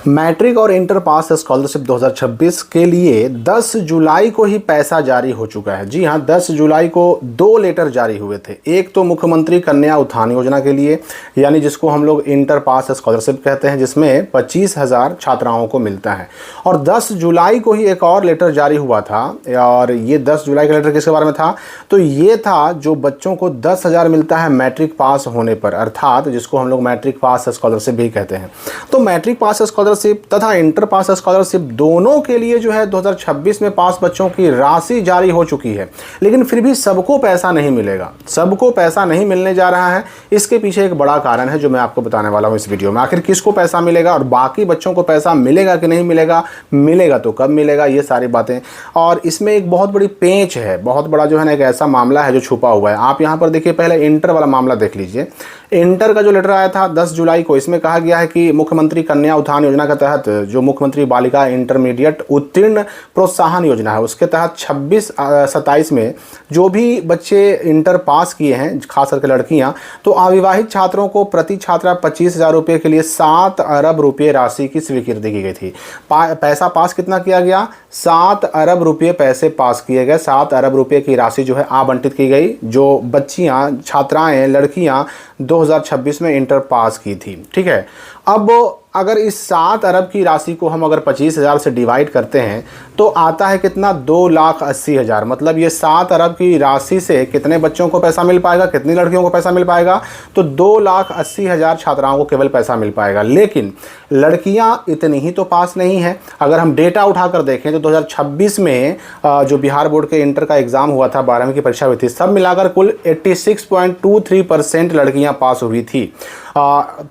Matric और inter pass scholarship 2026 के लिए 10 जुलाई को ही पैसा जारी हो चुका है। जी हाँ, 10 जुलाई को 2 लेटर जारी हुए थे। एक तो मुख्यमंत्री कन्या उत्थान योजना के लिए, यानी जिसको हम लोग इंटर पास स्कॉलरशिप कहते हैं, जिसमें 25,000 छात्राओं को मिलता है। और 10 जुलाई को ही एक और लेटर जारी हुआ था। और ये 10 जुलाई का लेटर किसके बारे में था? तो ये था जो बच्चों को 10,000 मिलता है मैट्रिक पास होने पर, अर्थात जिसको हम लोग मैट्रिक पास स्कॉलरशिप भी कहते हैं। तो मैट्रिक पास स्कॉलरशिप तथा इंटर पास स्कॉलरशिप दोनों के लिए जो है 2026 में पास बच्चों की राशि जारी हो चुकी है। लेकिन फिर भी सबको पैसा नहीं मिलेगा, सबको पैसा नहीं मिलने जा रहा है। इसके पीछे एक बड़ा कारण है जो मैं आपको बताने वाला हूं इस वीडियो में। आखिर किसको पैसा मिलेगा और बाकी बच्चों को पैसा मिलेगा कि नहीं मिलेगा, मिलेगा तो कब मिलेगा, ये सारी बातें। और इसमें एक बहुत बड़ी पेंच है, बहुत बड़ा जो है ना एक ऐसा मामला है जो छुपा हुआ है। आप यहाँ पर देखिए, पहले इंटर वाला मामला देख लीजिए। इंटर का जो लेटर आया था 10 जुलाई को, इसमें कहा गया है कि मुख्यमंत्री कन्या उत्थान योजना के तहत जो मुख्यमंत्री बालिका इंटरमीडिएट उत्तीर्ण प्रोत्साहन योजना है, उसके तहत 26-27 में जो भी बच्चे इंटर पास किए हैं, खास करके लड़कियां, तो अविवाहित छात्रों को प्रति छात्रा 25,000 रुपये के लिए 7 अरब रुपये राशि की स्वीकृति की गई थी। पैसा पास कितना किया गया? 7 अरब रुपये पैसे पास किए गए। 7 अरब रुपये की राशि जो है आवंटित की गई, जो बच्चियां, छात्राएं, लड़कियां 2026 में इंटर पास की थी। ठीक है, अब अगर इस 7 अरब की राशि को हम अगर 25,000 से डिवाइड करते हैं तो आता है कितना? 2,80,000। मतलब ये 7 अरब की राशि से कितने बच्चों को पैसा मिल पाएगा, कितनी लड़कियों को पैसा मिल पाएगा? तो 2,80,000 छात्राओं को केवल पैसा मिल पाएगा। लेकिन लड़कियां इतनी ही तो पास नहीं है। अगर हम डेटा उठाकर देखें तो 2026 में जो बिहार बोर्ड के इंटर का एग्जाम हुआ था, 12वीं की परीक्षा हुई थी, सब मिलाकर कुल 86.23% लड़कियां पास हुई थी।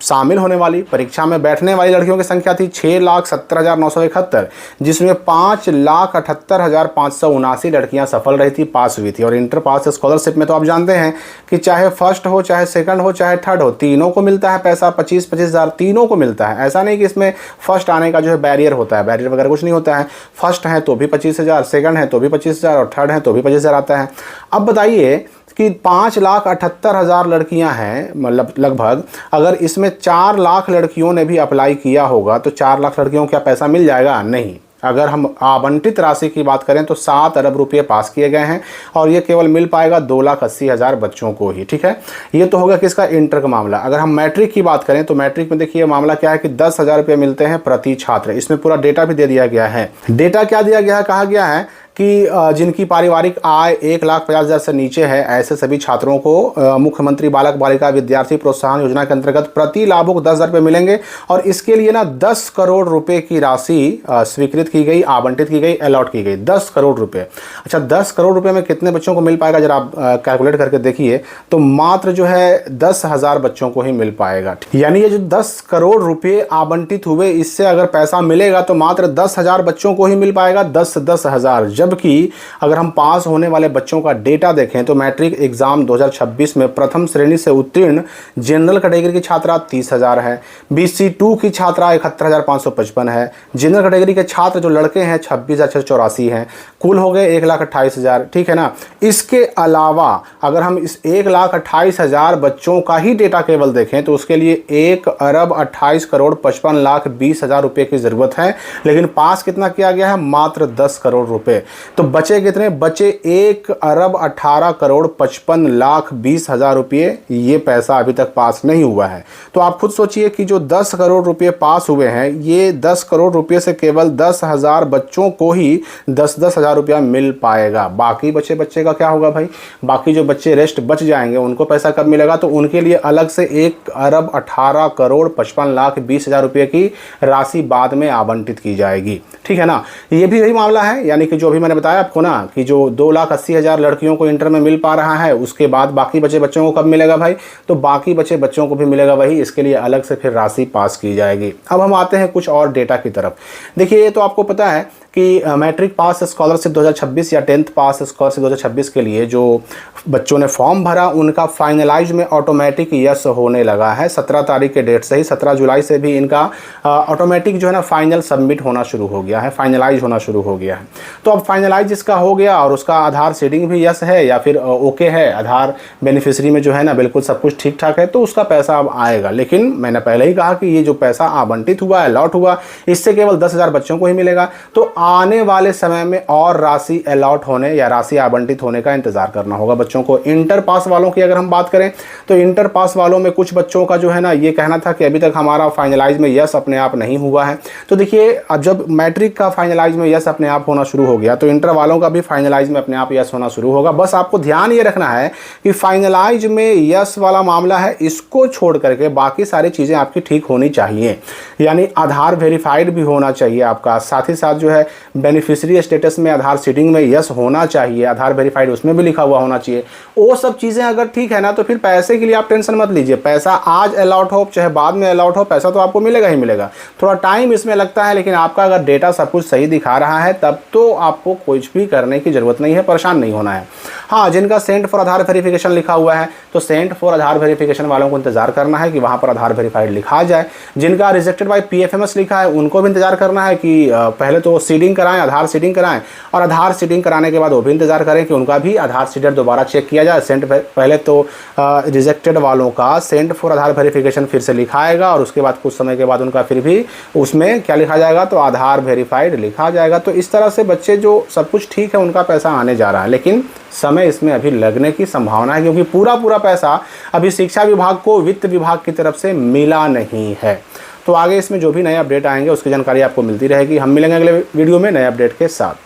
शामिल होने वाली, परीक्षा में बैठने वाली लड़कियों की संख्या थी 6,70,971, जिसमें 5,78,579 लड़कियां सफल रही थी, पास हुई थी। और इंटर पास स्कॉलरशिप में तो आप जानते हैं कि चाहे फर्स्ट हो, चाहे सेकंड हो, चाहे थर्ड हो, तीनों को मिलता है पैसा। 25,000 तीनों को मिलता है। ऐसा नहीं कि इसमें फर्स्ट आने का जो है बैरियर होता है, बैरियर वगैरह कुछ नहीं होता है। फर्स्ट है तो भी 25,000, सेकंड है तो भी 25,000 और थर्ड है तो भी 25,000 आता है। अब बताइए कि 5,78,000 लड़कियां हैं, मतलब लगभग, अगर इसमें 4 लाख लड़कियों ने भी अप्लाई किया होगा तो 4 लाख लड़कियों को क्या पैसा मिल जाएगा? नहीं। अगर हम आवंटित राशि की बात करें तो 7 अरब रुपये पास किए गए हैं और ये केवल मिल पाएगा 2,80,000 बच्चों को ही। ठीक है, ये तो होगा किसका? इंटर का मामला। अगर हम मैट्रिक की बात करें तो मैट्रिक में देखिए मामला क्या है कि 10,000 रुपये मिलते हैं प्रति छात्र। इसमें पूरा डेटा भी दे दिया गया है। डेटा क्या दिया गया है? कहा गया है कि जिनकी पारिवारिक आय 1,50,000 से नीचे है, ऐसे सभी छात्रों को मुख्यमंत्री बालक बालिका विद्यार्थी प्रोत्साहन योजना के अंतर्गत प्रति लाभुक 10,000 रुपये मिलेंगे। और इसके लिए ना 10 करोड़ रुपए की राशि स्वीकृत की गई, आवंटित की गई, अलॉट की गई। 10 करोड़ रुपए। अच्छा, 10 करोड़ रुपए में कितने बच्चों को मिल पाएगा? जरा आप कैलकुलेट करके देखिए तो मात्र जो है 10,000 बच्चों को ही मिल पाएगा। यानी ये जो 10 करोड़ रुपये आवंटित हुए, इससे अगर पैसा मिलेगा तो मात्र 10,000 बच्चों को ही मिल पाएगा। 10,000। जबकि अगर हम पास होने वाले बच्चों का डेटा देखें तो मैट्रिक एग्जाम 2026 में प्रथम श्रेणी से उत्तीर्ण जनरल कैटेगरी की छात्रा 30,000 है, BC2 की छात्रा 71,555 है, जनरल कैटेगरी के छात्र जो लड़के हैं 26,684 हैं। कुल हो गए 1,28,000। ठीक है ना। इसके अलावा अगर हम इस 1,28,000 बच्चों का ही डेटा केवल देखें तो उसके लिए 1,28,55,20,000 रुपये की जरूरत है। लेकिन पास कितना किया गया है? मात्र 10 करोड़ रुपए। तो बचे कितने? बचे 1,18,55,20,000 रुपये। ये पैसा अभी तक पास नहीं हुआ है। तो आप खुद सोचिए कि जो 10 करोड़ रुपये पास हुए हैं, ये 10 करोड़ रुपये से केवल 10,000 बच्चों को ही 10,000 रुपया मिल पाएगा। बाकी बच्चे का क्या होगा भाई? बाकी जो बच्चे रेस्ट बच जाएंगे उनको पैसा कब मिलेगा? तो उनके लिए अलग से 1,18,55,20,000 रुपये की राशि बाद में आवंटित की जाएगी। ठीक है ना। ये भी वही मामला है, यानी कि जो भी मैंने बताया आपको ना कि जो 2,80,000 लड़कियों को इंटर में मिल पा रहा है, उसके बाद बाकी बचे बच्चों को कब मिलेगा भाई? तो बाकी बचे बच्चों को भी मिलेगा वही। इसके लिए अलग से फिर राशि पास की जाएगी। अब हम आते हैं कुछ और डेटा की तरफ। देखिए, ये तो आपको पता है कि मैट्रिक पास स्कॉलरशिप स्कॉलरशिप 2026 या 10th पास स्कॉलरशिप 2026 के लिए जो बच्चों ने फॉर्म भरा उनका फाइनलाइज में ऑटोमेटिक यस होने लगा है। 17 तारीख के डेट से ही 17 जुलाई से भी इनका ऑटोमेटिक जो है ना फाइनल सबमिट होना शुरू हो गया है, फाइनलाइज होना शुरू हो गया है। तो अब फाइनलाइज इसका हो गया और उसका आधार सीडिंग भी यस है या फिर ओके है, आधार बेनिफिशियरी में जो है ना बिल्कुल सब कुछ ठीक ठाक है, तो उसका पैसा अब आएगा। लेकिन मैंने पहले ही कहा कि ये जो पैसा आवंटित हुआ, अलॉट हुआ, इससे केवल 10,000 बच्चों को ही मिलेगा। तो आने वाले समय में और राशि अलॉट होने या राशि आवंटित होने का इंतजार करना होगा बच्चों को। इंटर पास वालों की अगर हम बात करें तो इंटर पास वालों में कुछ बच्चों का जो है ना ये कहना था कि अभी तक हमारा फाइनलाइज में यस अपने आप नहीं हुआ है। तो देखिए, अब जब मैट्रिक का फाइनलाइज में यस अपने आप होना शुरू हो गया तो इंटर वालों का भी फाइनलाइज में अपने आप यस होना शुरू होगा। बस आपको ध्यान ये रखना है कि फाइनलाइज में यस वाला मामला है, इसको छोड़ करके बाकी सारी चीज़ें आपकी ठीक होनी चाहिए। यानी आधार वेरीफाइड भी होना चाहिए आपका, साथ ही साथ जो है बेनिफिशियरी स्टेटस में आधार सीडिंग में यस होना चाहिए, आधार वेरीफाइड उसमें भी लिखा हुआ होना चाहिए। वो सब चीज़ें अगर ठीक है ना तो फिर पैसे के लिए आप टेंशन मत लीजिए। पैसा आज अलॉट हो चाहे बाद में अलॉट हो, पैसा तो आपको मिलेगा ही मिलेगा। थोड़ा टाइम इसमें लगता है, लेकिन आपका अगर डेटा सब कुछ सही दिखा रहा है तब तो आपको कुछ भी करने की ज़रूरत नहीं है, परेशान नहीं होना है। हाँ, जिनका सेंट फॉर आधार वेरिफिकेशन लिखा हुआ है तो सेंट फॉर आधार वेरिफिकेशन वालों को इंतजार करना है कि वहाँ पर आधार वेरीफाइड लिखा जाए। जिनका रिजेक्टेड बाय PFMS लिखा है उनको भी इंतजार करना है कि पहले तो सीडिंग कराएं, आधार सीडिंग कराएं, और आधार सीडिंग कराने के बाद वो भी इंतजार करें कि उनका भी आधार सीडर दोबारा चेक किया जाए। सेंट पहले तो रिजेक्टेड वालों का सेंट फॉर आधार वेरिफिकेशन फिर से लिखा आएगा और उसके बाद कुछ समय के बाद उनका फिर भी उसमें क्या लिखा जाएगा, तो आधार वेरीफाइड लिखा जाएगा। तो इस तरह से बच्चे जो सब कुछ ठीक है उनका पैसा आने जा रहा है, लेकिन समय इसमें अभी लगने की संभावना है क्योंकि पूरा पैसा अभी शिक्षा विभाग को वित्त विभाग की तरफ से मिला नहीं है। तो आगे इसमें जो भी नए अपडेट आएंगे उसकी जानकारी आपको मिलती रहेगी। हम मिलेंगे अगले वीडियो में नए अपडेट के साथ।